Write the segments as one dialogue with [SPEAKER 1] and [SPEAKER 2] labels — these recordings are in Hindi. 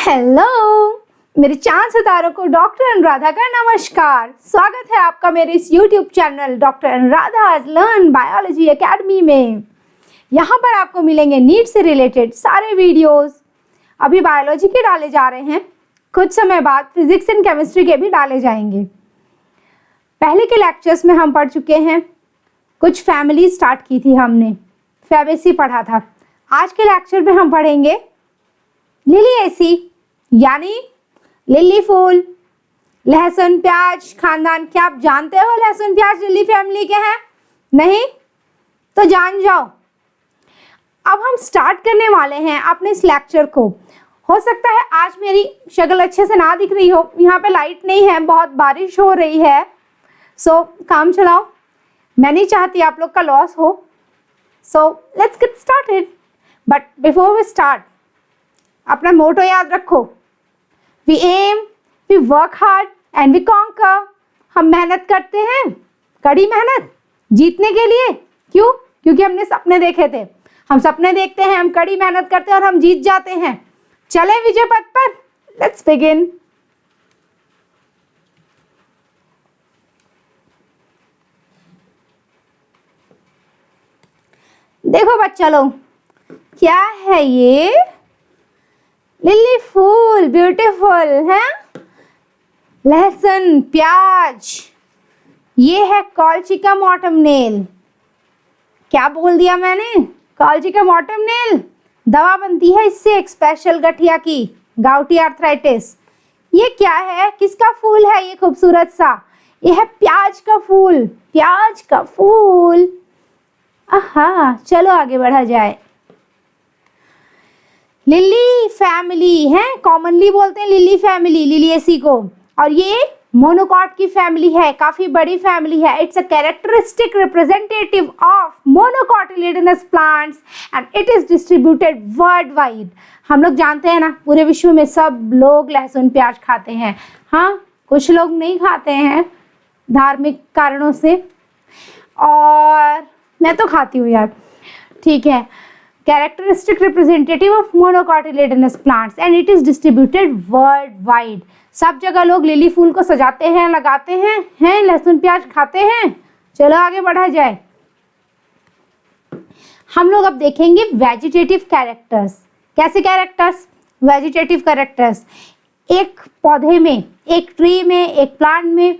[SPEAKER 1] हेलो मेरे चांद सितारों को डॉक्टर अनुराधा का नमस्कार। स्वागत है आपका मेरे इस YouTube channel doctor Anuradha learn biology academy में। यहाँ पर आपको मिलेंगे नीट से रिलेटेड सारे वीडियोस। अभी बायोलॉजी के डाले जा रहे हैं, कुछ समय बाद फिजिक्स एंड केमिस्ट्री के भी डाले जाएंगे। पहले के लेक्चर्स में हम पढ़ चुके हैं, कुछ फैमिली स्टार्ट की थी हमने, फैबेसी पढ़ा था। आज के लेक्चर में हम पढ़ेंगे लिलिएसी यानी लिली फूल, लहसुन प्याज खानदान। क्या आप जानते हो लहसुन प्याज लिली फैमिली के हैं? नहीं तो जान जाओ। अब हम स्टार्ट करने वाले हैं अपने इस लेक्चर को। हो सकता है आज मेरी शक्ल अच्छे से ना दिख रही हो, यहाँ पे लाइट नहीं है, बहुत बारिश हो रही है, सो काम चलाओ। मैं नहीं चाहती आप लोग का लॉस हो, so let's get started. But before we start, अपना मोटो याद रखो, we aim, we work hard and we conquer. हम मेहनत करते हैं, कड़ी मेहनत जीतने के लिए। क्यों? क्योंकि हमने सपने देखे थे। हम सपने देखते हैं, हम कड़ी मेहनत करते हैं और हम जीत जाते हैं। चले विजय पथ पर, लेट्स बिगिन। देखो बच्चा लोग, क्या है ये? लिली फूल, ब्यूटीफुल है। लहसुन प्याज, ये है कॉल्चिकम ऑटमनेल। क्या बोल दिया मैंने? कॉल्चिकम ऑटमनेल दवा बनती है इससे, एक स्पेशल गठिया की, गाउटी आर्थराइटिस। ये क्या है? किसका फूल है ये खूबसूरत सा? ये है प्याज का फूल, प्याज का फूल। आहा, चलो आगे बढ़ा जाए। लिली फैमिली है, कॉमनली बोलते हैं लिली फैमिली, लिलिएसी को। और ये मोनोकॉट की फैमिली है, काफी बड़ी फैमिली है। It's a characteristic representative of monocotyledonous plants and it is distributed world wide. हम लोग जानते हैं ना, पूरे विश्व में सब लोग लहसुन प्याज खाते हैं। हाँ, कुछ लोग नहीं खाते हैं धार्मिक कारणों से, और मैं तो खाती हूँ यार, ठीक है। Characteristic representative of monocotyledonous plants and it is distributed worldwide। सब जगह लोग लिली फूल को सजाते हैं, लगाते हैं, लहसुन प्याज खाते हैं। चलो आगे बढ़ा जाए। हम लोग अब देखेंगे वेजिटेटिव कैरेक्टर्स। कैसे कैरेक्टर्स? Vegetative characters. एक पौधे में, एक ट्री में, एक प्लांट में,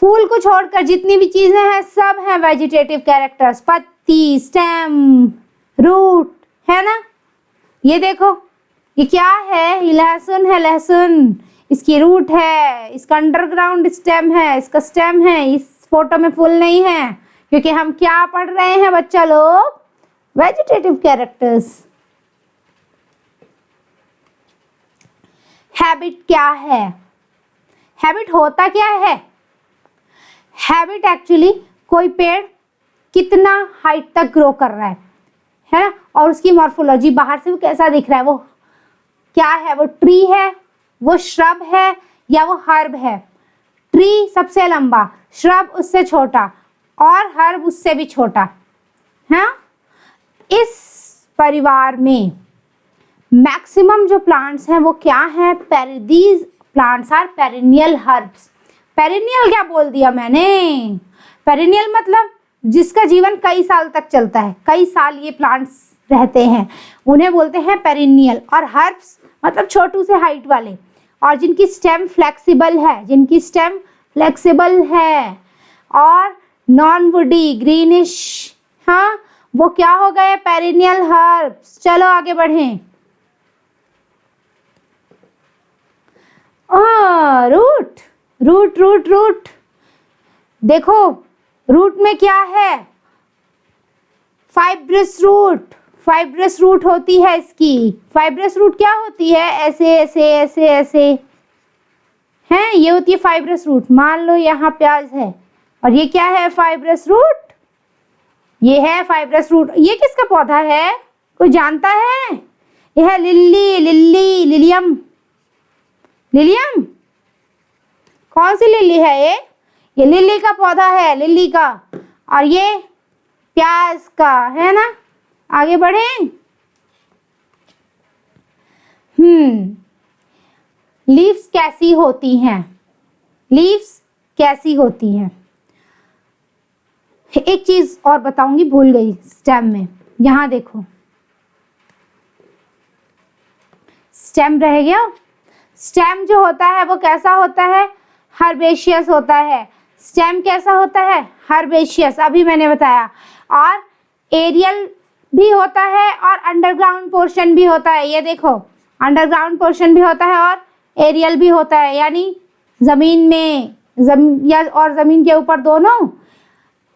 [SPEAKER 1] फूल को छोड़कर जितनी भी चीजें हैं सब हैं वेजिटेटिव कैरेक्टर्स। पत्ती, स्टेम, रूट, है ना? ये देखो, ये क्या है? ये लहसुन है, लहसुन। इसकी रूट है, इसका अंडरग्राउंड स्टेम है, इसका स्टेम है। इस फोटो में फूल नहीं है, क्योंकि हम क्या पढ़ रहे हैं बच्चा लोग? Vegetative characters. हैबिट क्या है? हैबिट होता क्या है? हैबिट एक्चुअली कोई पेड़ कितना हाइट तक ग्रो कर रहा है ना, और उसकी मॉर्फोलॉजी बाहर से वो कैसा दिख रहा है, वो क्या है? वो ट्री है, वो श्रब है, या वो हर्ब है? ट्री सबसे लंबा, श्रब उससे छोटा, और हर्ब उससे भी छोटा है। इस परिवार में मैक्सिमम जो प्लांट्स हैं वो क्या है? These plants are perennial herbs. Perennial क्या बोल दिया मैंने? पेरिनियल मतलब जिसका जीवन कई साल तक चलता है, कई साल ये प्लांट्स रहते हैं, उन्हें बोलते हैं पेरिनियल। और हर्ब्स मतलब छोटू से हाइट वाले, और जिनकी स्टेम फ्लेक्सिबल है, जिनकी स्टेम फ्लेक्सिबल है और नॉन वुडी, ग्रीनिश, हाँ, वो क्या हो गए? Perennial herbs. चलो आगे बढ़ें। Root, root, root, root. देखो रूट में क्या है? Fibrous root. फाइब्रस रूट होती है इसकी। फाइब्रस रूट क्या होती है? ऐसे ऐसे ऐसे ऐसे हैं, ये होती है फाइब्रस रूट। मान लो यहाँ प्याज है, और ये क्या है? Fibrous root. ये है फाइब्रस रूट। ये किसका पौधा है? कोई जानता है? यह है लिली, लिली, लिलियम। लिलियम कौन सी लिली है ये? ये लिली का पौधा है, लिली का। और ये प्याज का है ना। आगे बढ़ें। लीव्स कैसी होती हैं? लीव्स कैसी होती हैं? एक चीज और बताऊंगी, भूल गई स्टेम में। यहां देखो, स्टेम रह गया। स्टेम जो होता है वो कैसा होता है? हर्बेशियस होता है। स्टेम कैसा होता है? हर्बेशियस, अभी मैंने बताया। और एरियल भी होता है और अंडरग्राउंड पोर्शन भी होता है। ये देखो, अंडरग्राउंड पोर्शन भी होता है और एरियल भी होता है, यानी जमीन में और जमीन के ऊपर दोनों।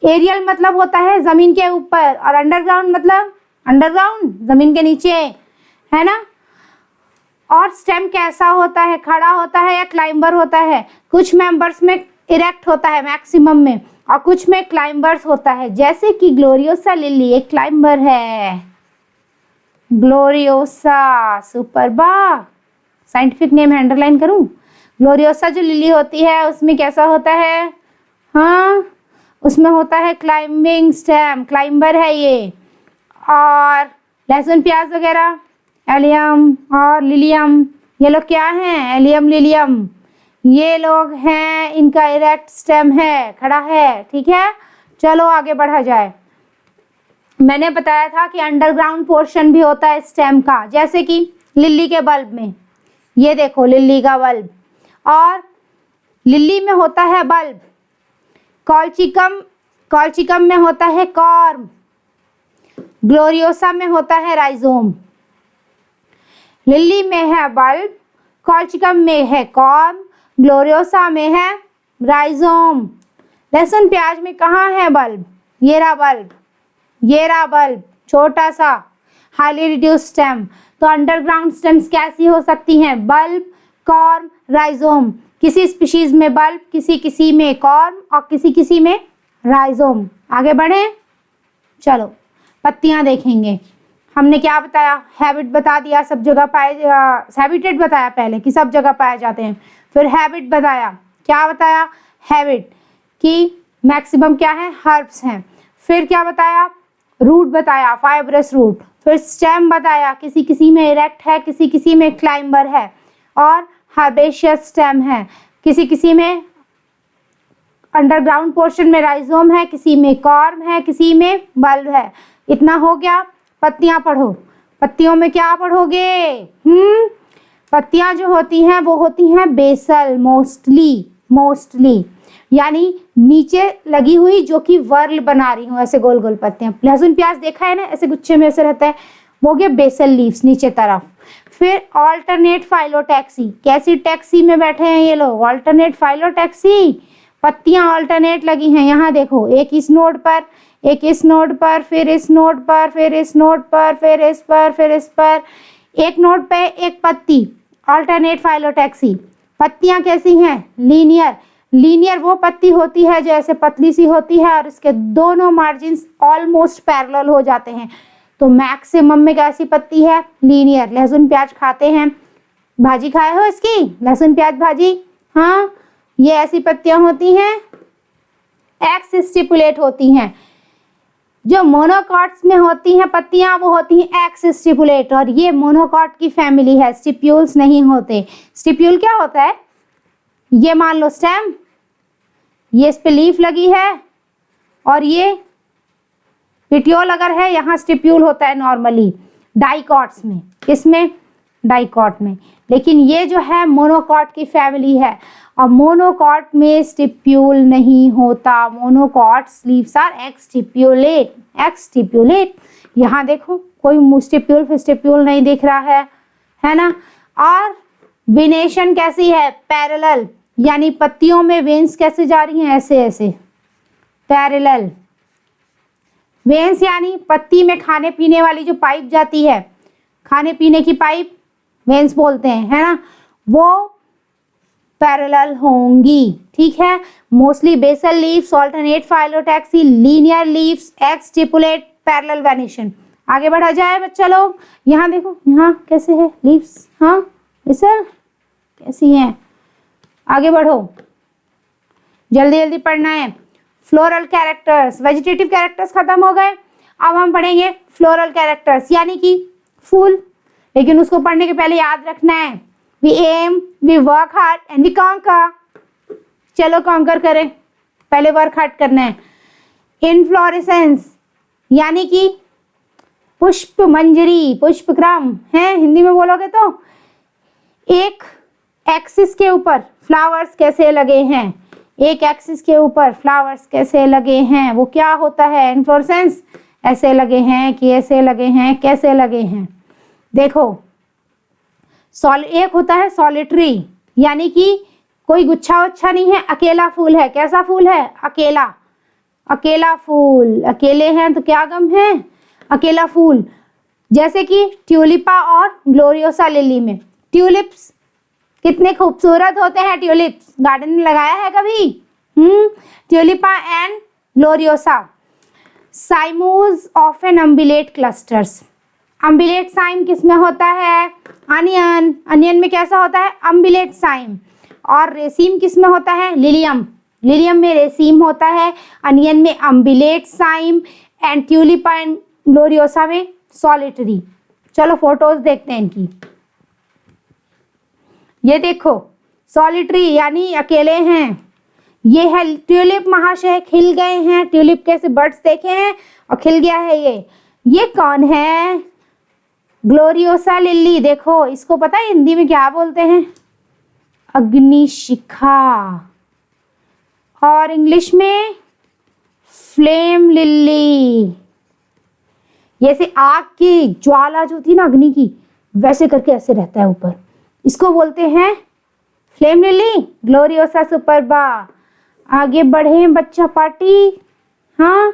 [SPEAKER 1] एरियल मतलब होता है जमीन के ऊपर और अंडरग्राउंड मतलब अंडरग्राउंड, जमीन के नीचे, है ना। और स्टेम कैसा होता है? खड़ा होता है या क्लाइंबर होता है? कुछ मेंबर्स में इरेक्ट होता है मैक्सिमम में, और कुछ में क्लाइंबर्स होता है। जैसे कि ग्लोरियोसा लिली एक क्लाइंबर है। ग्लोरियोसा सुपरबा, साइंटिफिक नेम है, अंडरलाइन करूं। ग्लोरियोसा जो लिली होती है उसमें कैसा होता है? हाँ, उसमें होता है क्लाइंबिंग स्टेम, क्लाइंबर है ये। और लहसुन प्याज वगैरह, एलियम और लिलियम, ये लोग क्या हैं? एलियम लिलियम, ये लोग हैं, इनका इरेक्ट स्टेम है, खड़ा है। ठीक है, चलो आगे बढ़ा जाए। मैंने बताया था कि अंडरग्राउंड पोर्शन भी होता है स्टेम का, जैसे कि लिली के बल्ब में, ये देखो लिली का बल्ब। और लिली में होता है बल्ब। कॉलचिकम में होता है कॉर्म। ग्लोरियोसा में होता है राइजोम। लिली में है बल्ब, कॉलचिकम में है कॉर्म, ग्लोरियोसा में है राइजोम। लहसुन प्याज में कहाँ है बल्ब? ये रहा बल्ब, ये रहा बल्ब, छोटा सा हाईली रिड्यूस्ड स्टेम। तो अंडरग्राउंड स्टेम्स कैसी हो सकती हैं? Bulb, corm, rhizome. किसी स्पीशीज में बल्ब, किसी में कॉर्म और किसी में राइजोम। आगे बढ़े, चलो पत्तियां देखेंगे। हमने क्या बताया? हैबिट बता दिया, सब जगह पाए, हैबिटेट बताया पहले कि सब जगह पाए जाते हैं। फिर हैबिट बताया, क्या बताया? हैबिट कि मैक्सिमम क्या है? हर्ब्स हैं। फिर क्या बताया? रूट बताया, फाइब्रस रूट। फिर स्टेम बताया, किसी में इरेक्ट है, किसी में क्लाइंबर है। और हर्बेशियस स्टेम है, किसी में अंडरग्राउंड पोर्शन में राइजोम है, किसी में कॉर्म है, किसी में बल्ब है। इतना हो गया। पत्तियां पढ़ो। पत्तियों में क्या पढ़ोगे? पत्तियां जो होती हैं वो होती हैं बेसल, मोस्टली यानी नीचे लगी हुई, जो कि वर्ल बना रही हूँ, ऐसे गोल गोल पत्तियां। लहसुन प्याज देखा है ना, ऐसे गुच्छे में ऐसे रहता है, वो गया बेसल लीव्स नीचे तरफ। फिर ऑल्टरनेट फाइलोटैक्सी, कैसी टैक्सी में बैठे हैं ये लोग? Alternate phyllotaxy. पत्तियां ऑल्टरनेट लगी हैं, यहाँ देखो, एक इस नोड पर, एक इस नोड पर, फिर इस नोड पर, फिर इस नोड पर, फिर इस पर, फिर इस पर। एक नोड पे एक पत्ती, ऑल्टरनेट फाइलोटैक्सी। पत्तियां कैसी हैं? लीनियर वो पत्ती होती है जो ऐसे पतली सी होती है और इसके दोनों मार्जिन्स ऑलमोस्ट पैरेलल हो जाते हैं। तो मैक्सिमम में कैसी पत्ती है? लीनियर। लहसुन प्याज खाते हैं, भाजी खाए हो इसकी, लहसुन प्याज भाजी? हाँ, ये ऐसी पत्तियां होती हैं, एक्स स्टिपुलेट होती हैं। जो मोनोकॉट्स में होती हैं पत्तियां, वो होती हैं एक्स स्टिपुलेट, और ये मोनोकॉट की फैमिली है, स्टिप्यूल्स नहीं होते। स्टिप्यूल क्या होता है? ये मान लो स्टेम, ये इस पे लीफ लगी है, और ये पिटियोल अगर है, यहाँ स्टिप्यूल होता है नॉर्मली डाइकॉट्स में। किसमें? डाइकॉट में। लेकिन ये जो है मोनोकॉट की फैमिली है, और मोनोकॉट में स्टिप्यूल नहीं होता। Monocot leaves are exstipulate. यहाँ देखो, कोई स्टिप्यूल नहीं दिख रहा है ना। और वेनेशन कैसी है? पैरेलल, यानी पत्तियों में वेन्स कैसे जा रही हैं? ऐसे पैरेलल वेन्स, यानी पत्ती में खाने पीने वाली जो पाइप जाती है, खाने पीने की पाइप वेन्स बोलते हैं, है ना, वो पैरेलल होंगी। ठीक है, mostly basal leaves, alternate phyllotaxy, linear leaves, exstipulate, parallel venation. आगे बढ़ा जाए बच्चा लोग। यहाँ देखो, यहाँ कैसे है लीव्स? हाँ बेसल कैसी हैं? आगे बढ़ो, जल्दी जल्दी पढ़ना है। फ्लोरल कैरेक्टर्स, वेजिटेटिव कैरेक्टर्स खत्म हो गए। अब हम पढ़ेंगे फ्लोरल कैरेक्टर्स, यानी कि फूल। लेकिन उसको पढ़ने के पहले याद रखना है we aim, we work hard and we conquer. चलो कॉन्कर करें, पहले वर्क हार्ड करना है। इनफ्लोरेसेंस यानी कि पुष्प मंजरी, पुष्पक्रम है हिंदी में बोलोगे तो। एक एक्सिस के ऊपर फ्लावर्स कैसे लगे हैं, एक एक्सिस के ऊपर फ्लावर्स कैसे लगे हैं, वो क्या होता है इनफ्लोरेसेंस। ऐसे लगे हैं कि ऐसे लगे हैं, कैसे लगे हैं। देखो एक होता है सॉलिटरी यानी कि कोई गुच्छा उच्छा नहीं है, अकेला फूल है। कैसा फूल है, अकेला, अकेला फूल। अकेले हैं तो क्या गम है, अकेला फूल। जैसे कि ट्यूलिपा और ग्लोरियोसा लिली में। ट्यूलिप्स कितने खूबसूरत होते हैं, ट्यूलिप्स गार्डन में लगाया है कभी। Tulipa and Gloriosa. Cymose of an umbellate clusters. Umbellate cyme किसमें होता है, अनियन। अनियन में कैसा होता है, अम्बिलेट साइम। और रेसीम किसमें होता है, लिलियम। लिलियम में रेसीम होता है, अनियन में umbellate cyme and Tulipa and Gloriosa में सॉलिटरी। चलो फोटोज देखते हैं इनकी। ये देखो सॉलिटरी यानी अकेले हैं। ये है ट्यूलिप महाशय, खिल गए हैं। ट्यूलिप कैसे बर्ड्स देखे हैं और खिल गया है ये कौन है, ग्लोरियोसा लिली। देखो इसको पता है हिंदी में क्या बोलते हैं, अग्निशिखा, और इंग्लिश में फ्लेम लिली। जैसे आग की ज्वाला जो थी ना अग्नि की, वैसे करके ऐसे रहता है ऊपर, इसको बोलते हैं फ्लेम लिली, ग्लोरियोसा सुपरबा। आगे बढ़े बच्चा पार्टी। हाँ,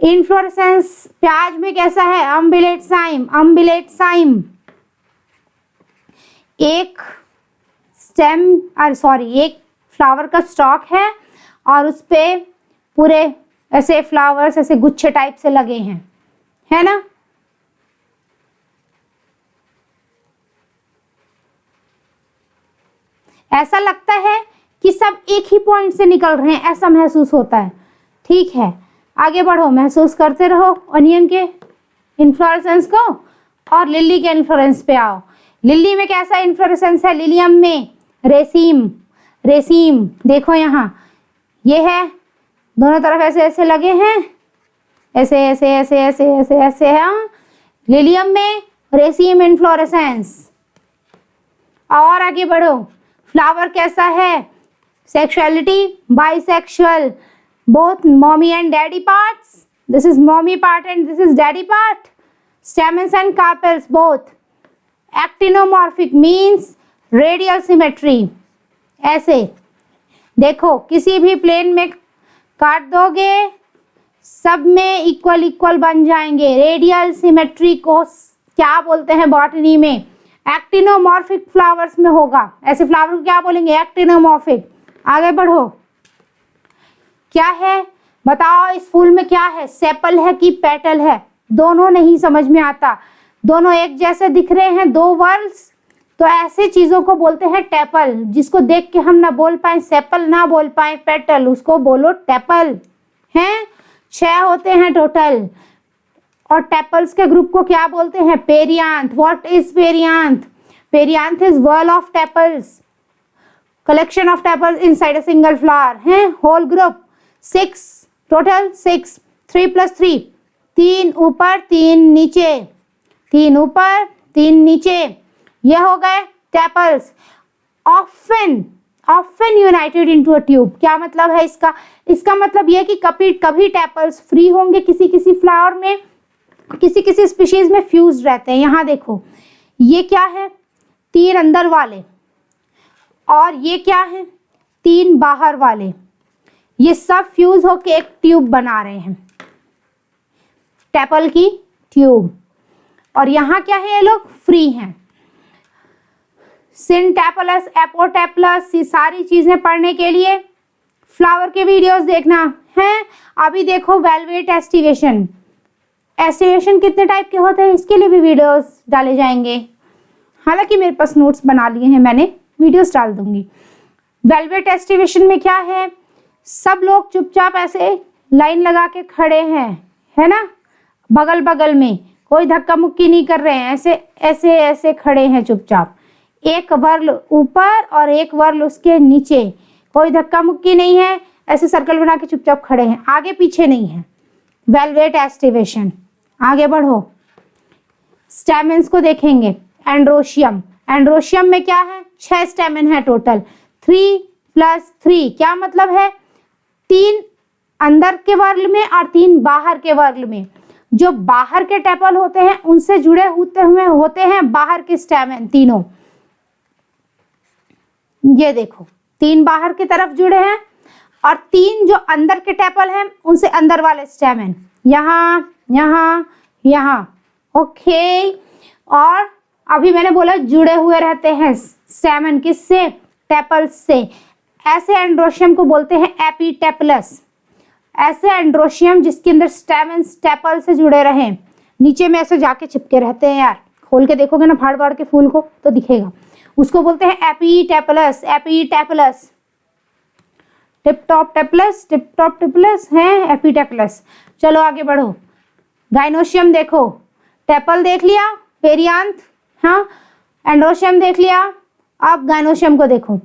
[SPEAKER 1] इन्फ्लोरेसेंस प्याज में कैसा है, अम्बिलेट साइम। अम्बिलेट साइम एक एक फ्लावर का स्टॉक है और उस पे पूरे ऐसे फ्लावर्स ऐसे गुच्छे टाइप से लगे हैं, है ना। ऐसा लगता है कि सब एक ही पॉइंट से निकल रहे हैं, ऐसा महसूस होता है। ठीक है, आगे बढ़ो, महसूस करते रहो अनियन के इन्फ्लोरेसेंस को और लिली के इन्फ्लोरेंस पे आओ। लिली में कैसा इन्फ्लोरेसेंस है, लिलियम में रेसीम। रेसीम देखो यहाँ, ये है, दोनों तरफ ऐसे ऐसे लगे हैं, ऐसे ऐसे ऐसे ऐसे ऐसे ऐसे है। लिलियम में रेसीम इन्फ्लोरेसेंस। और आगे बढ़ो, फ्लावर कैसा है, sexuality bisexual, both mommy and daddy parts. This is mommy part and this is daddy part. Stamens and carpels both. Actinomorphic means radial symmetry. ऐसे देखो किसी भी प्लेन में काट दोगे, सब में इक्वल इक्वल बन जाएंगे। रेडियल सिमेट्री को क्या बोलते हैं बॉटनी में, एक्टिनोमॉर्फिक फ्लावर्स में होगा। ऐसे फ्लावर को क्या बोलेंगे, एक्टिनोमॉर्फिक। आगे बढ़ो, क्या है बताओ, इस फूल में क्या है, सेपल है कि पेटल है, दोनों नहीं समझ में आता। दोनों एक जैसे दिख रहे हैं, दो वर्ड्स, तो ऐसे चीजों को बोलते हैं टेपल। जिसको देख के हम ना बोल पाए सेपल, ना बोल पाए पेटल, उसको बोलो टेपल। हैं 6 होते हैं टोटल, और टेपल्स के ग्रुप को क्या बोलते हैं, perianth. What is perianth, perianth is whorl of tepals, collection of tepals inside a single flower. हैं होल ग्रुप 6 टोटल, 6 3 + 3, 3 ऊपर 3 नीचे, 3 ऊपर 3 नीचे, ये हो गए tepals. Often United into a tube, क्या मतलब है इसका, इसका मतलब ये कि कभी टेपल्स फ्री होंगे किसी किसी फ्लावर में, किसी किसी स्पीशीज में फ्यूज रहते हैं। यहाँ देखो ये क्या है, 3 अंदर वाले, और ये क्या है, 3 बाहर वाले, ये सब फ्यूज होके एक ट्यूब बना रहे हैं, टेपल की ट्यूब। और यहाँ क्या है, ये लोग फ्री हैं। सिनटेपलस, एपोटेपलस, ये सारी चीजें पढ़ने के लिए फ्लावर के वीडियोस देखना है। अभी देखो वेलवेट एस्टिवेशन, एस्टिवेशन कितने टाइप के होते हैं, इसके लिए भी वीडियोस डाले जाएंगे। हालांकि मेरे पास नोट्स बना लिए हैं मैंने, वीडियोस डाल दूंगी। वेलवेट एस्टिवेशन में क्या है, सब लोग चुपचाप ऐसे लाइन लगा के खड़े हैं, है ना, बगल बगल में, कोई धक्का मुक्की नहीं कर रहे हैं, ऐसे ऐसे ऐसे खड़े हैं चुपचाप, एक वर्ल ऊपर और एक वर्ल उसके नीचे, कोई धक्का मुक्की नहीं है, ऐसे सर्कल बना के चुपचाप खड़े हैं, आगे पीछे नहीं है। Velvet aestivation. आगे बढ़ो, स्टेमेंस को देखेंगे। एंड्रोशियम, एंड्रोशियम में क्या है, 6 स्टेमेन है टोटल। 3 + 3 क्या मतलब है, 3 अंदर के वर्ल में और 3 बाहर के वर्ल में। जो बाहर के टेपल होते हैं उनसे जुड़े होते हैं बाहर के स्टेमेन तीनों। ये देखो 3 बाहर की तरफ जुड़े हैं और 3 जो अंदर के टेपल हैं उनसे अंदर वाले स्टेमेन, यहाँ यहाँ यहाँ। ओके, और अभी मैंने बोला जुड़े हुए रहते हैं स्टेमेन, किससे, टेपल्स से। ऐसे एंड्रोशियम को बोलते हैं एपीटेपलस। ऐसे एंड्रोशियम जिसके अंदर स्टेमेन टेपल से जुड़े रहें, नीचे में ऐसे जाके चिपके रहते हैं यार, खोल के देखोगे ना फाड़ फाड़ के फूल को तो दिखेगा, उसको बोलते हैं एपीटेपलस। एपीटेपलस, टिप टॉप टेपलस है एपीटेपलस। चलो आगे बढ़ो, गाइनोशियम देखो, टेपल देख लिया, पेरियांथ, हाँ, एंड्रोशियम देख लिया। अब गाइनोशियम को देखो,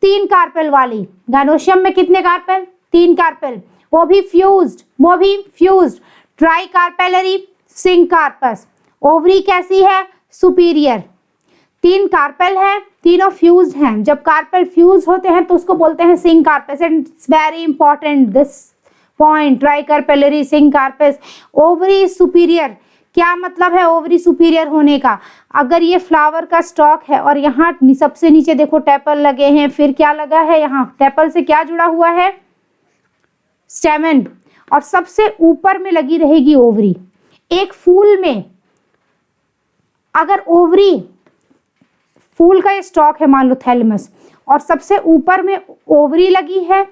[SPEAKER 1] 3 कार्पेल वाली। गाइनोशियम में कितने कार्पेल, 3 कार्पेल, वो भी fused. Tri carpellary syncarpous. Ovary कैसी है, सुपीरियर। 3 कार्पेल है, तीनों फ्यूज्ड हैं। जब कार्पेल फ्यूज होते हैं तो उसको बोलते हैं syncarpous. And it's very important this point, tri carpellary syncarpous. Ovary superior, क्या मतलब है ओवरी सुपीरियर होने का, अगर ये फ्लावर का स्टॉक है और यहाँ सबसे नीचे देखो टेपल लगे हैं, फिर क्या लगा है यहाँ, टेपल से क्या जुड़ा हुआ है, स्टेमेन, और सबसे ऊपर में लगी रहेगी ओवरी। एक फूल में अगर ओवरी, फूल का ये स्टॉक है मान लो थैलेमस, और सबसे ऊपर में ओवरी लगी है,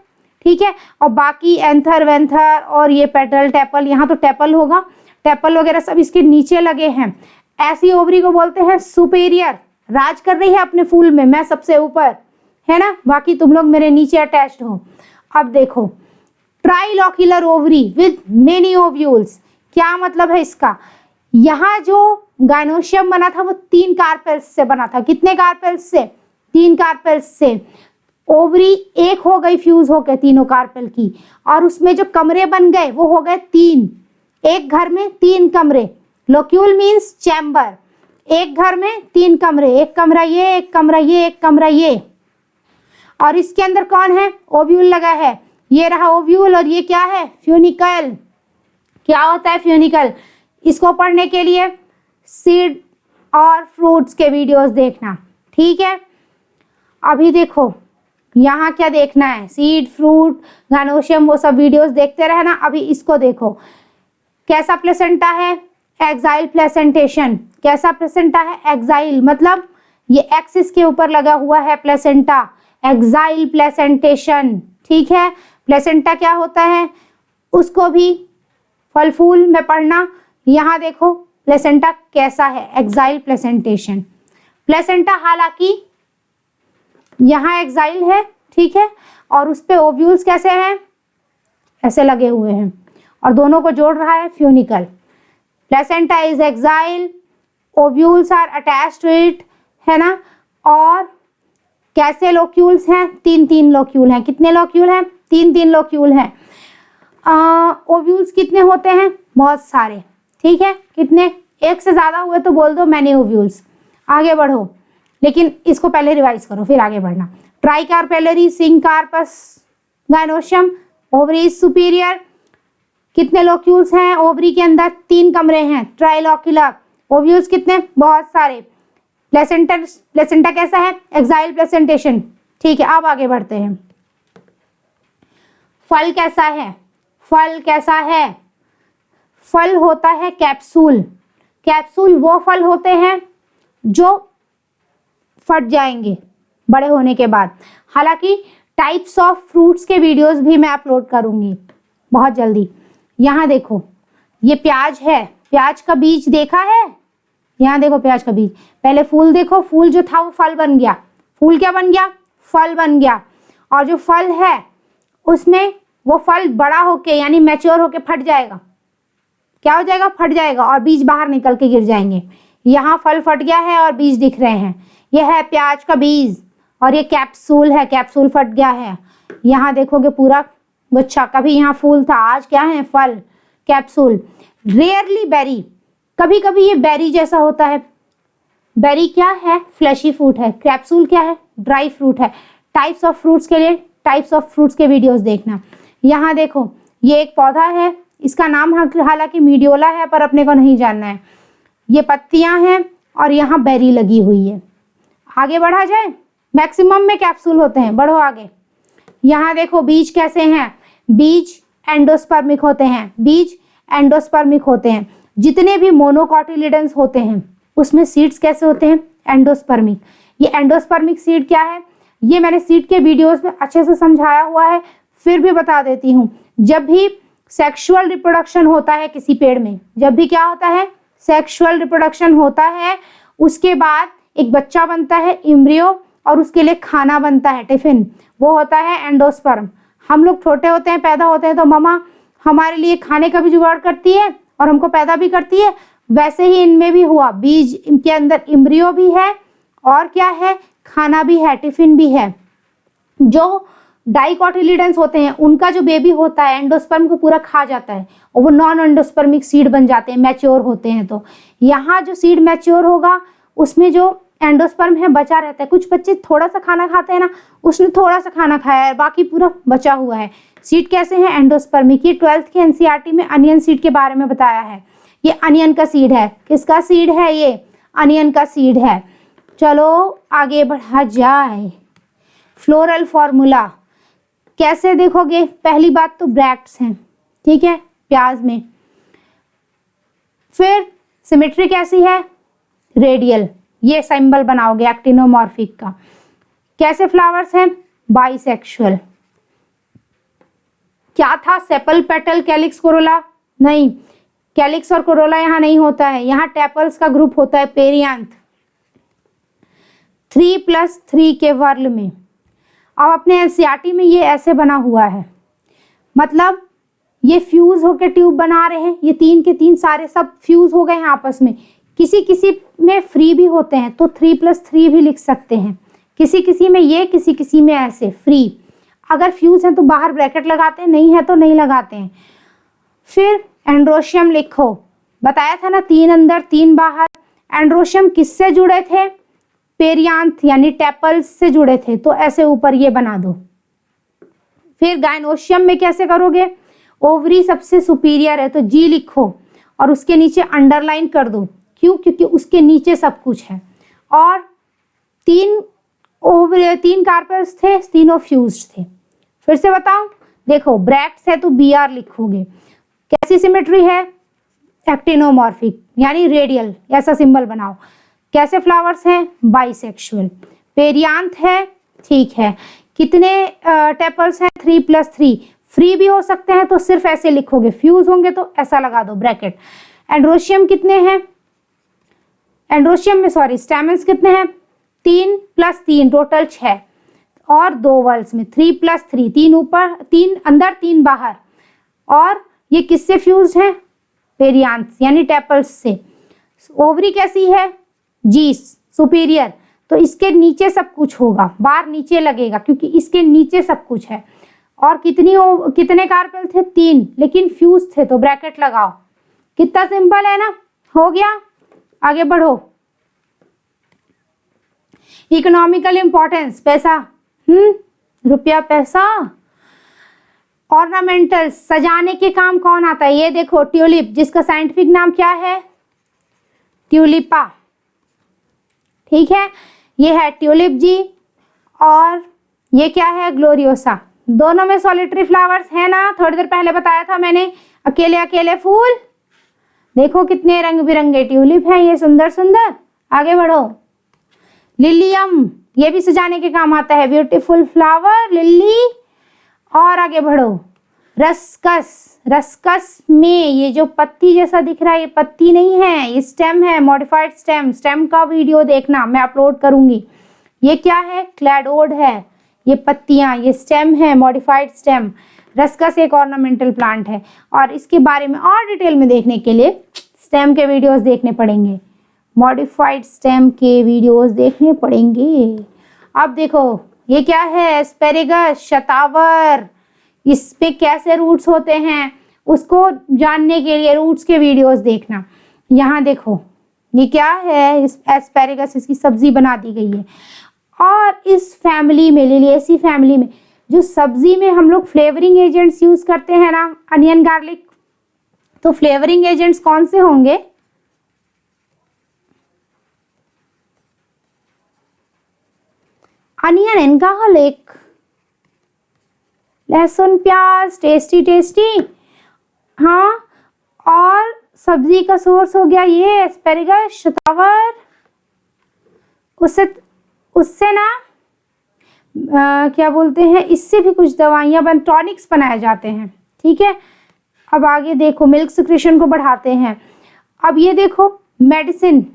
[SPEAKER 1] ठीक है, और बाकी एंथर वेंथर और ये पेटल टेपल, यहाँ तो टेपल होगा, टेपल वगैरह सब इसके नीचे लगे हैं, ऐसी ओवरी को बोलते हैं सुपीरियर। राज कर रही है अपने फूल में, मैं सबसे ऊपर, है ना, बाकी तुम लोग मेरे नीचे अटैच्ड हो। अब देखो, ट्राइलॉक्यूलर ओवरी विद मेनी ओव्यूल्स, क्या मतलब है इसका, यहाँ जो गाइनोशियम बना था वो 3 कार्पेल्स से बना था। कितने कार्पेल्स से, 3 कार्पेल्स से। ओवरी एक हो गई फ्यूज होकर तीनों कार्पेल की, और उसमें जो कमरे बन गए वो हो गए 3। एक घर में 3 कमरे, लोक्यूल मीन्स चैम्बर, एक घर में 3 कमरे, एक कमरा ये, एक कमरा ये, एक कमरा ये, और इसके अंदर कौन है, ओव्यूल लगा है, ये रहा ओव्यूल, और ये क्या है, फ्यूनिकल। क्या होता है फ्यूनिकल, इसको पढ़ने के लिए सीड और फ्रूट्स के वीडियोस देखना, ठीक है। अभी देखो यहाँ क्या देखना है, सीड, फ्रूट, गाइनोशियम, वो सब वीडियोस देखते रहना। अभी इसको देखो, कैसा प्लेसेंटा है, एक्साइल प्लेसेंटेशन। कैसा प्लेसेंटा है, एक्साइल, मतलब ये एक्सिस के ऊपर लगा हुआ है प्लेसेंटा, एक्साइल प्लेसेंटेशन, ठीक है। प्लेसेंटा क्या होता है उसको भी फल फूल में पढ़ना। यहाँ देखो प्लेसेंटा कैसा है, एक्साइल प्लेसेंटेशन। प्लेसेंटा हालांकि यहाँ एक्साइल है, ठीक है, और उस पे ओव्यूल्स कैसे हैं, ऐसे लगे हुए हैं, और दोनों को जोड़ रहा है funicle. Placenta is axile, ovules are attached to it, है ना। और कैसे लोक्यूल्स हैं, 3 लोक्यूल हैं। कितने लोक्यूल हैं, 3 लोक्यूल हैं। ओव्यूल्स कितने होते हैं, बहुत सारे, ठीक है। कितने, एक से ज्यादा हुए तो बोल दो मैनी ओव्यूल्स। आगे बढ़ो, लेकिन इसको पहले रिवाइज करो फिर आगे बढ़ना। ट्राइकार्पेलरी सिंकार्पस गाइनोशियम, ओवरी इज सुपीरियर। कितने लोक्यूल्स हैं ओवरी के अंदर, 3 कमरे हैं, ट्राइलॉक्यूलर। ओव्यूल्स कितने, बहुत सारे। प्लेसेंटा कैसा है, एक्साइल प्लेसेंटेशन, ठीक है। अब आगे बढ़ते हैं, फल कैसा है, फल कैसा है, फल होता है कैप्सूल। कैप्सूल वो फल होते हैं जो फट जाएंगे बड़े होने के बाद। हालांकि टाइप्स ऑफ फ्रूट्स के वीडियोस भी मैं अपलोड करूंगी बहुत जल्दी। यहाँ देखो, ये प्याज है, प्याज का बीज देखा है, यहाँ देखो प्याज का बीज। पहले फूल देखो, फूल जो था वो फल बन गया, फूल क्या बन गया, फल बन गया। और जो फल है उसमें वो फल बड़ा होके यानी मैच्योर होके फट जाएगा, क्या हो जाएगा, फट जाएगा और बीज बाहर निकल के गिर जाएंगे। यहाँ फल फट गया है और बीज दिख रहे हैं। यह है प्याज का बीज और ये कैप्सूल है, कैप्सूल फट गया है। यहाँ देखोगे पूरा गुच्छा, कभी यहाँ फूल था, आज क्या है, फल, कैप्सूल। रेयरली बेरी, कभी कभी ये बेरी जैसा होता है। बेरी क्या है, फ्लैशी फ्रूट है। कैप्सूल क्या है, ड्राई फ्रूट है। टाइप्स ऑफ फ्रूट्स के लिए टाइप्स ऑफ फ्रूट्स के वीडियोस देखना। यहाँ देखो ये एक पौधा है, इसका नाम हालांकि मीडियोला है पर अपने को नहीं जानना है। ये पत्तियां हैं और यहाँ बेरी लगी हुई है। आगे बढ़ा जाए, मैक्सिमम में कैप्सूल होते हैं, बढ़ो आगे। यहाँ देखो बीज कैसे हैं, बीज एंडोस्पर्मिक होते हैं, बीज एंडोस्पर्मिक होते हैं। जितने भी मोनोकोटिलिडन्स होते हैं उसमें सीड्स कैसे होते हैं, एंडोस्पर्मिक। ये एंडोस्पर्मिक सीड क्या है, ये मैंने सीड के वीडियोस में अच्छे से समझाया हुआ है, फिर भी बता देती हूँ। जब भी सेक्सुअल रिप्रोडक्शन होता है किसी पेड़ में, जब भी क्या होता है, सेक्सुअल रिप्रोडक्शन होता है, उसके बाद एक बच्चा बनता है, एम्ब्रियो, और उसके लिए खाना बनता है, टिफिन, वो होता है एंडोस्पर्म। हम लोग छोटे होते हैं, पैदा होते हैं तो मम्मा हमारे लिए खाने का भी जुगाड़ करती है और हमको पैदा भी करती है। वैसे ही इनमें भी हुआ, बीज इनके अंदर एम्ब्रियो भी है और क्या है, खाना भी है, टिफिन भी है। जो डाइकोटिलिडन्स होते हैं उनका जो बेबी होता है एंडोस्पर्म को पूरा खा जाता है और वो नॉन एंडोस्पर्मिक सीड बन जाते हैं, मैच्योर होते हैं। तो यहाँ जो सीड मैच्योर होगा उसमें जो एंडोस्पर्म है बचा रहता है। कुछ बच्चे थोड़ा सा खाना खाते हैं ना, उसने थोड़ा सा खाना खाया है, बाकी पूरा बचा हुआ है। सीड कैसे हैं, एंडोस्पर्मिक। ये 12th के एनसीईआरटी में अनियन सीड के बारे में बताया है। ये अनियन का सीड है, किसका सीड है, ये अनियन का सीड है। चलो आगे बढ़ा जाए। फ्लोरल फॉर्मूला कैसे देखोगे, पहली बात तो ब्रैक्ट्स हैं, ठीक है, प्याज में। फिर सिमेट्री कैसी है, रेडियल, ये सिंबल बनाओगे एक्टिनोमॉर्फिक का। कैसे फ्लावर्स हैं, बाइसेक्सुअल। क्या था, सेपल पेटल कैलिक्स कोरोला, नहीं, कैलिक्स और कोरोला यहाँ नहीं होता है, यहाँ टेपल्स का ग्रुप होता है, पेरियांथ। 3+3 के वर्ल में। अब अपने एनसीईआरटी में ये ऐसे बना हुआ है, मतलब ये फ्यूज होकर ट्यूब बना रहे हैं, ये 3 के 3 सारे सब फ्यूज हो गए हैं आपस में। किसी किसी में फ्री भी होते हैं तो 3+3 भी लिख सकते हैं, किसी किसी में ये, किसी किसी में ऐसे फ्री। अगर फ्यूज है तो बाहर ब्रैकेट लगाते हैं, नहीं है तो नहीं लगाते हैं। फिर एंड्रोशियम लिखो, बताया था ना 3 अंदर 3 बाहर। एंड्रोशियम किससे जुड़े थे, पेरियांथ यानी टेपल्स से जुड़े थे, तो ऐसे ऊपर ये बना दो। फिर गायनोशियम में कैसे करोगे, ओवरी सबसे सुपीरियर है तो जी लिखो और उसके नीचे अंडरलाइन कर दो, क्यों, क्योंकि उसके नीचे सब कुछ है। और 3 कार्पेल्स थे, तीनों फ्यूज्ड थे। फिर से बताओ, देखो ब्रैक्ट्स है तो BR लिखोगे। कैसी सिमेट्री है, एक्टिनोमॉर्फिक यानी रेडियल, ऐसा सिंबल बनाओ। कैसे फ्लावर्स हैं, बाइसेक्सुअल। पेरियांथ है, ठीक है। कितने टेपल्स हैं, 3+3। फ्री भी हो सकते हैं तो सिर्फ ऐसे लिखोगे, फ्यूज होंगे तो ऐसा लगा दो ब्रैकेट। एंड्रोशियम कितने हैं, एंड्रोशियम में सॉरी स्टैमेंस कितने हैं, 3+3 टोटल 6 और 2 वल्स में 3+3, 3 ऊपर 3 अंदर 3 बाहर। और ये किससे फ्यूज है, पेरियांथ यानी टेपल्स से। ओवरी कैसी है, जी सुपीरियर, तो इसके नीचे सब कुछ होगा, बाहर नीचे लगेगा क्योंकि इसके नीचे सब कुछ है। और कितने कार्पेल थे, 3, लेकिन फ्यूज थे तो ब्रैकेट लगाओ। कितना सिंपल है ना, हो गया। आगे बढ़ो। इकोनॉमिकल इंपॉर्टेंस, पैसा, रुपया पैसा। ऑर्नामेंटल, सजाने के काम कौन आता है, ये देखो ट्यूलिप, जिसका साइंटिफिक नाम क्या है, ट्यूलिपा, ठीक है, ये है ट्यूलिप जी। और ये क्या है, ग्लोरियोसा। दोनों में सॉलिटरी फ्लावर्स है ना, थोड़ी देर पहले बताया था मैंने, अकेले अकेले फूल। देखो कितने रंग बिरंगे ट्यूलिप हैं, ये सुंदर सुंदर। आगे बढ़ो। लिलियम, ये भी सजाने के काम आता है, ब्यूटीफुल फ्लावर, लिली। और आगे बढ़ो। रस्कस, रस्कस में ये जो पत्ती जैसा दिख रहा है, ये पत्ती नहीं है, ये स्टेम है, मॉडिफाइड स्टेम। स्टेम का वीडियो देखना, मैं अपलोड करूंगी। ये क्या है, क्लैडोड है, ये पत्तियां, ये स्टेम है, मॉडिफाइड स्टेम। रस्कस एक ऑर्नामेंटल प्लांट है, और इसके बारे में और डिटेल में देखने के लिए स्टेम के वीडियोस देखने पड़ेंगे, मॉडिफाइड स्टेम के वीडियोस देखने पड़ेंगे। अब देखो ये क्या है, एस्पेरेगस शतावर, इस पे कैसे रूट्स होते हैं उसको जानने के लिए रूट्स के वीडियोस देखना। यहाँ देखो ये क्या है, इस एस्पेरेगस, इसकी सब्जी बना दी गई है। और इस फैमिली में, लिलिएसी फैमिली में, जो सब्जी में हम लोग फ्लेवरिंग एजेंट्स यूज करते हैं ना, अनियन गार्लिक, तो फ्लेवरिंग एजेंट्स कौन से होंगे? अनियन एंड गार्लिक, लहसुन प्याज, टेस्टी टेस्टी। हाँ, और सब्जी का सोर्स हो गया ये एस्पेरेगस शतावर। उससे ना क्या बोलते हैं, इससे भी कुछ दवाइयाँ टॉनिक्स बनाए जाते हैं। ठीक है, अब आगे देखो, मिल्क सिक्रेशन को बढ़ाते हैं। अब ये देखो मेडिसिन,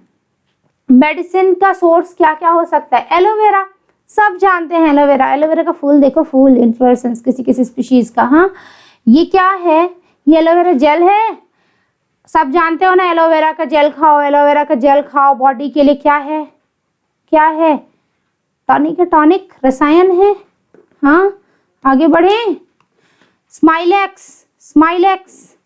[SPEAKER 1] मेडिसिन का सोर्स क्या क्या हो सकता है? एलोवेरा, सब जानते हैं एलोवेरा। एलोवेरा का फूल देखो, फूल इन्फ्लोरेसेंस किसी किसी स्पीशीज का। हाँ, ये क्या है? ये एलोवेरा जेल है, सब जानते हो ना, एलोवेरा का जेल खाओ, एलोवेरा का जेल खाओ। बॉडी के लिए क्या है? क्या है? टॉनिक है, टॉनिक रसायन है। हाँ, आगे बढ़े, स्माइलेक्स, स्माइलेक्स।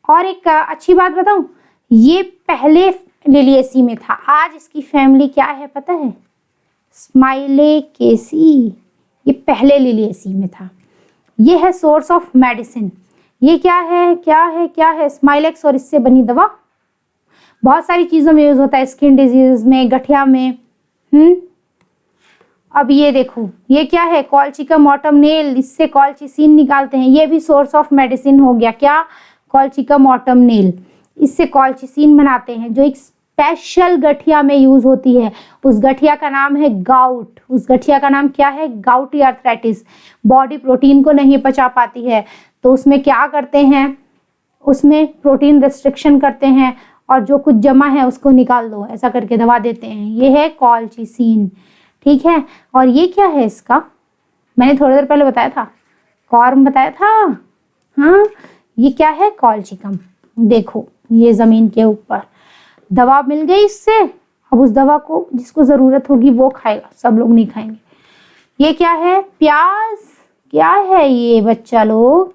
[SPEAKER 1] और एक अच्छी बात बताऊं, ये पहले लिलिएसी में था, आज इसकी फैमिली क्या है पता है? स्माइलेकेसी, ये पहले लिलिएसी में था। ये है सोर्स ऑफ मेडिसिन। ये क्या है, क्या है, क्या है? स्माइलेक्स, और इससे बनी दवा बहुत सारी चीजों में यूज होता है, स्किन डिजीज में, गठिया में। अब ये देखो, ये क्या है? कॉलचिकम ऑटमनेल, इससे कॉलचिसिन निकालते हैं, ये भी सोर्स ऑफ मेडिसिन हो गया। क्या? कॉलचिकम ऑटमनेल, इससे कॉलचिसिन बनाते हैं, जो एक स्पेशल गठिया में यूज होती है। उस गठिया का नाम है गाउट। उस गठिया का नाम क्या है? गाउटी आर्थराइटिस। बॉडी प्रोटीन को नहीं पचा पाती है, तो उसमें क्या करते हैं? उसमें प्रोटीन रिस्ट्रिक्शन करते हैं, और जो कुछ जमा है उसको निकाल दो, ऐसा करके दवा देते हैं। ये है कॉलचिसिन। ठीक है, और ये क्या है इसका? मैंने थोड़ी देर पहले बताया था, कॉर्म बताया था। हाँ, ये क्या है? कॉलचिकम। देखो ये जमीन के ऊपर दवा मिल गई इससे, अब उस दवा को जिसको जरूरत होगी वो खाएगा, सब लोग नहीं खाएंगे। ये क्या है? प्याज। क्या है ये बच्चा लोग?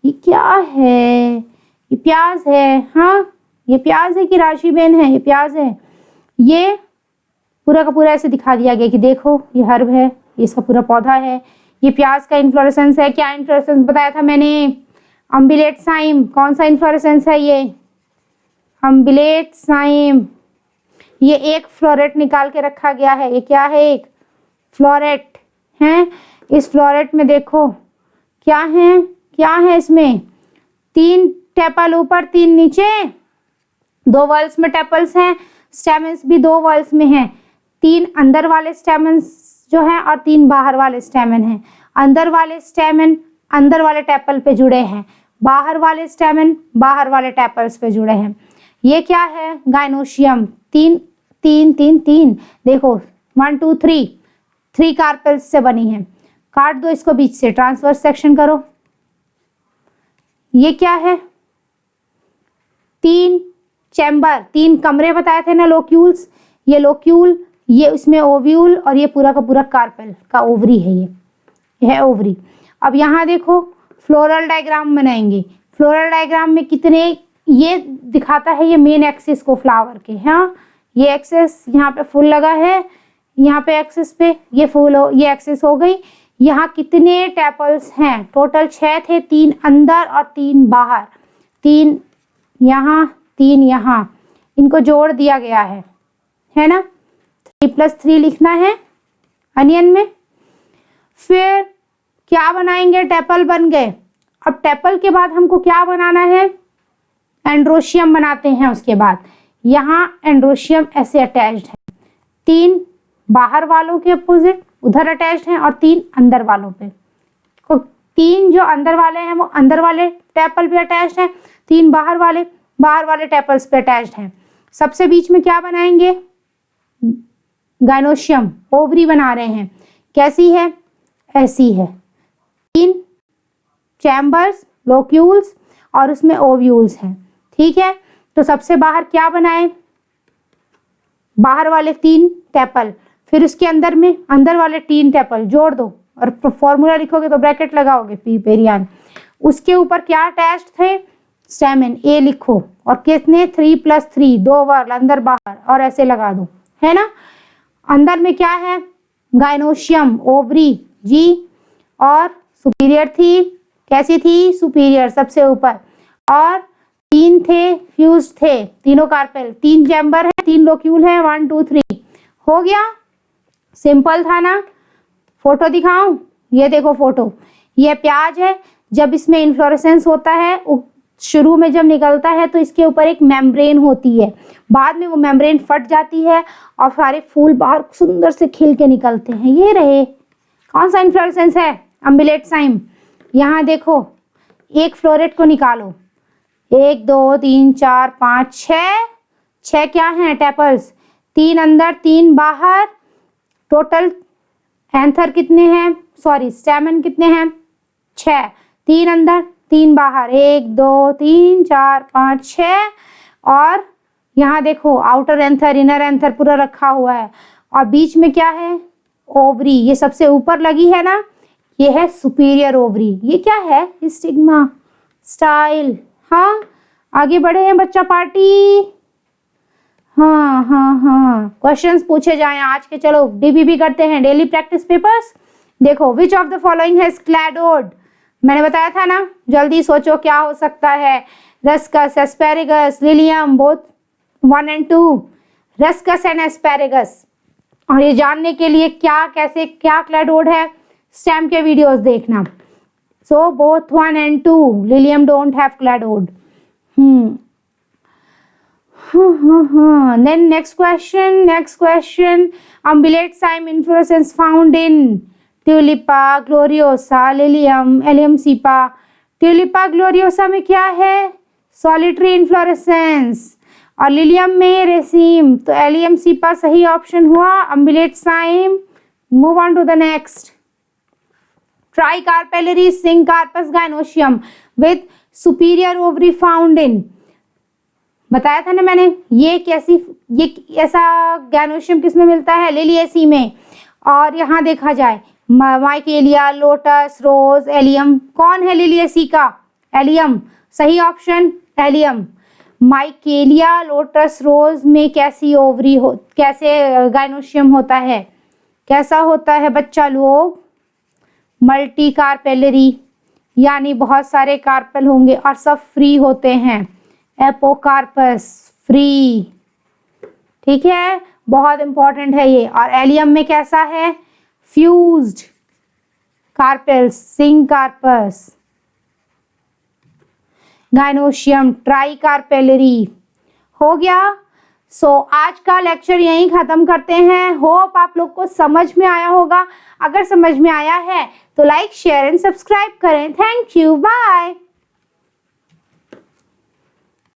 [SPEAKER 1] ये क्या है? ये प्याज है। हाँ, ये प्याज है कि राशिबेन है? ये प्याज है। ये पूरा का पूरा ऐसे दिखा दिया गया कि देखो ये हर्ब है, ये इसका पूरा पौधा है। ये प्याज का इन्फ्लोरेसेंस है। क्या इन्फ्लोरेसेंस बताया था मैंने? अम्बिलेट साइम। कौन सा इन्फ्लोरेसेंस है ये? अम्बिलेट साइम। ये एक फ्लोरेट निकाल के रखा गया है। ये क्या है? एक फ्लोरेट है। इस फ्लोरेट में देखो क्या है, क्या है इसमें? 3 टेपल ऊपर, 3 नीचे, 2 वॉल्स में टेपल्स हैं। स्टेमन्स भी 2 वॉल्स में हैं। 3 अंदर वाले स्टेमन्स जो हैं और 3 बाहर वाले स्टेमन हैं। अंदर वाले स्टेमन अंदर वाले टेपल पे जुड़े हैं, बाहर वाले स्टेमन बाहर वाले टेपल्स पे जुड़े हैं। ये क्या है? गाइनोशियम। 3 3 3 3 देखो 1 2 3 कार्पेल्स से बनी है। काट दो इसको बीच से, ट्रांसवर्स सेक्शन करो। ये क्या है? 3 चैम्बर, 3 कमरे बताए थे ना, लोक्यूल्स। ये लोक्यूल, ये उसमें ओव्यूल, और ये पूरा का पूरा कार्पेल का ओवरी है। ये है ओवरी। अब यहाँ देखो फ्लोरल डायग्राम बनाएंगे। फ्लोरल डायग्राम में कितने, ये दिखाता है ये मेन एक्सिस को फ्लावर के। हाँ, ये एक्सिस यहाँ पे फूल लगा है, यहाँ पे एक्सिस पे ये फूल हो, ये एक्सिस हो गई। यहाँ कितने टेपल्स हैं? टोटल 6 थे, 3 अंदर और 3 बाहर। 3 यहाँ, 3 यहाँ, इनको जोड़ दिया गया है ना। 3+3 लिखना है अनियन में। फिर क्या बनाएंगे? टेपल बन गए। अब टेपल के बाद हमको क्या बनाना है? एंड्रोशियम बनाते हैं। उसके बाद यहाँ एंड्रोशियम ऐसे अटैच्ड है, 3 बाहर वालों के अपोजिट उधर अटैच्ड हैं और 3 अंदर वालों पे। 3 जो अंदर वाले हैं वो अंदर वाले टेपल पे अटैच्ड हैं, 3 बाहर वाले टेपल्स पे अटैच्ड हैं। सबसे बीच में क्या बनाएंगे? गाइनोशियम, ओवरी बना रहे हैं। कैसी है? ऐसी है। 3 चैम्बर्स, लोक्यूल्स और उसमें ओव्यूल्स हैं। ठीक है, तो सबसे बाहर क्या बनाए, बाहर वाले 3 टेपल, फिर उसके अंदर में अंदर वाले 3 टेपल जोड़ दो और फॉर्मूला लिखोगे तो ब्रैकेट लगाओगे पी पेरियन। उसके ऊपर क्या अटैच्ड थे, स्टेमन, ए लिखो और कितने 3 + 3 2 वर्ल अंदर बाहर और ऐसे लगा दो, है ना। अंदर में क्या है, गाइनोशियम, ओवरी, जी, और सुपीरियर थी, कैसी थी, सुपीरियर सबसे ऊपर, और 3 थे फ्यूज थे, तीनों कार्पेल, 3 चैम्बर है, 3 लोक्यूल है, 1 2 3 हो गया। सिंपल था ना। फोटो दिखाऊं, ये देखो फोटो, ये प्याज है। जब इसमें इन्फ्लोरेसेंस होता है, शुरू में जब निकलता है तो इसके ऊपर एक मेम्ब्रेन होती है, बाद में वो मेम्ब्रेन फट जाती है और सारे फूल बाहर सुंदर से खिल के निकलते हैं। ये रहे, कौन सा इन्फ्लोरेसेंस है, अम्बिलेटसाइम। यहाँ देखो, एक फ्लोरेट को निकालो, 1 2 3 4 5 6 क्या हैं, टेपल्स, 3 अंदर 3 बाहर, टोटल एंथर कितने हैं, सॉरी स्टेमन कितने हैं, 6, 3 अंदर 3 बाहर, 1 2 3 4 5 6, और यहाँ देखो आउटर एंथर, इनर एंथर पूरा रखा हुआ है, और बीच में क्या है, ओवरी, ये सबसे ऊपर लगी है ना, ये है सुपीरियर ओवरी। ये क्या है, स्टिग्मा, स्टाइल। हाँ, आगे बढ़े हैं बच्चा पार्टी। हाँ हाँ हाँ, क्वेश्चंस पूछे जाएं आज के। चलो डीबीबी करते हैं, डेली प्रैक्टिस पेपर्स। देखो, which of the following has cladode, मैंने बताया था ना, जल्दी सोचो क्या हो सकता है, ruscus, asparagus, lilium, both 1 and 2, ruscus and asparagus. और ये जानने के लिए क्या कैसे क्या क्लैडोड है, स्टेम के वीडियोस देखना। So both 1 and 2, lilium don't have cladode. Then next question, umbellate-cyme inflorescence found in Tulipa gloriosa, Lilium, Elaeum-cepa। Tulipa gloriosa में क्या है, solitary inflorescence, और लिलियम में रेसिम, तो Elaeum-cepa सही ऑप्शन हुआ, umbellate-cyme। Move on to the next, tricarpellary syncarpus gynoecium with superior ovary found in, बताया था ना मैंने, ये ऐसा गैनोशियम किसमें मिलता है, लिलिएसी में। और यहाँ देखा जाए, माइकेलिया, लोटस, रोज, एलियम, कौन है लिलिएसी का, एलियम, सही ऑप्शन एलियम। माइकेलिया, लोटस, रोज में कैसी ओवरी हो, कैसे गाइनोशियम होता है, कैसा होता है बच्चा लोग, मल्टी कार्पेलरी, यानी बहुत सारे कार्पेल होंगे और सब फ्री होते हैं, एपोकार्पस, फ्री। ठीक है, बहुत इंपॉर्टेंट है ये। और एलियम में कैसा है, फ्यूज्ड कार्पेल्स, सिंकार्पस, गाइनोशियम, ट्राइकार्पेलरी। हो गया। सो आज का लेक्चर यहीं खत्म करते हैं। होप आप लोग को समझ में आया होगा। अगर समझ में आया है तो लाइक, शेयर एंड सब्सक्राइब करें। Thank you, bye.